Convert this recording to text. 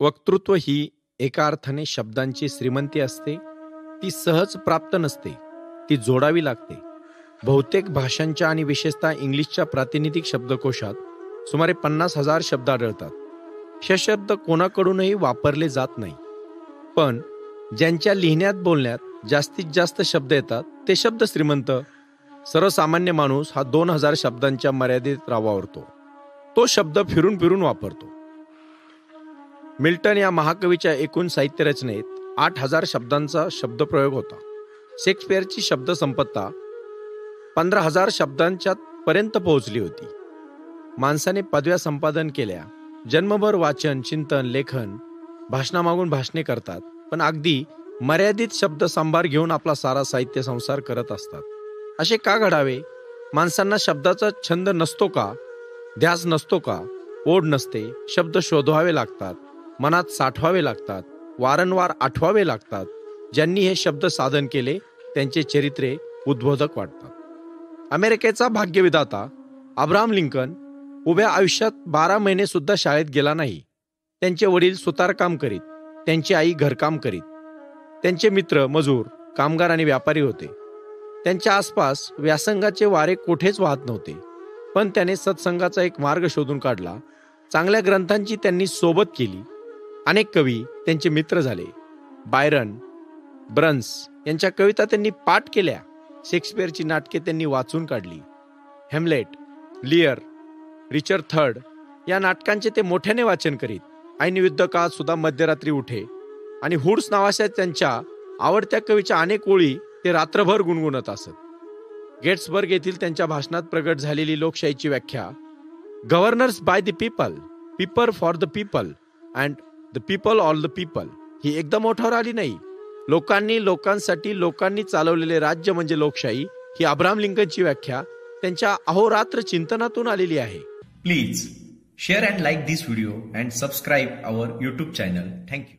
वक्तृत्व ही एका अर्थाने शब्दांची श्रीमंती असते. ती सहज प्राप्त नसते, ती जोडावी लागते. बहुतेक भाषांच्या आणि विशेषतः इंग्लिशच्या प्रातिनिधिक शब्दकोशात सुमारे 50,000 शब्द आढळतात. हे शब्द कोणाकडूनही वापरले जात नाही, पण ज्यांच्या लिहिण्यात बोलण्यात जास्तीत जास्त शब्द येतात ते शब्द श्रीमंत. सर्वसामान्य माणूस हा 2,000 शब्दांच्या मर्यादेत वावरतो. तो शब्द फिरून फिरून वापरतो. मिल्टन या महाकवीच्या एकूण साहित्य रचनेत 8,000 शब्दांचा शब्दप्रयोग होता. शेक्सपियरची शब्दसंपत्ता 15,000 शब्दांच्या पर्यंत पोहोचली होती. माणसाने पदव्या संपादन केल्या, जन्मभर वाचन, चिंतन, लेखन, भाषणामागून भाषणे करतात, पण अगदी मर्यादित शब्दसंभार घेऊन आपला सारा साहित्य संसार करत असतात. असे का घडावे? माणसांना शब्दाचा छंद नसतो का? ध्यास नसतो का? ओढ नसते. शब्द शोधावे लागतात, मनात साठवावे लागतात, वारंवार आठवावे लागतात. ज्यांनी हे शब्द साधन केले त्यांचे चरित्रे उद्बोधक वाटतात. अमेरिकेचा भाग्यविधाता अब्राहम लिंकन उभ्या आयुष्यात 12 महिने सुद्धा शाळेत गेला नाही. त्यांचे वडील सुतारकाम करीत, त्यांची आई घरकाम करीत. त्यांचे मित्र मजूर, कामगार आणि व्यापारी होते. त्यांच्या आसपास व्यासंगाचे वारे कोठेच वाहत नव्हते. पण त्याने सत्संगाचा एक मार्ग शोधून काढला. चांगल्या ग्रंथांची त्यांनी सोबत केली. अनेक कवी त्यांचे मित्र झाले. बायरन, ब्रन्स यांच्या कविता त्यांनी पाठ केल्या. शेक्सपियरची नाटके त्यांनी वाचून काढली. हेमलेट, लिअर, रिचर्ड थर्ड या नाटकांचे ते मोठ्याने वाचन करीत. ऐन युद्ध काळात सुद्धा मध्यरात्री उठे आणि हुड्स नावाच्या त्यांच्या आवडत्या कवीच्या अनेक ओळी ते रात्रभर गुणगुणत असत. गेट्सबर्ग येथील त्यांच्या भाषणात प्रगट झालेली लोकशाहीची व्याख्या, governors by the people, people for the people and the people all the people, ही एकदम ओठावर आली नाही. लोकांनी, लोकांसाठी, लोकांनी चालवलेले राज्य म्हणजे लोकशाही, ही अब्राहम लिंकनची व्याख्या त्यांच्या अहोरात्र चिंतनातून आलेली आहे. Please share and like this video and subscribe our YouTube channel. Thank you.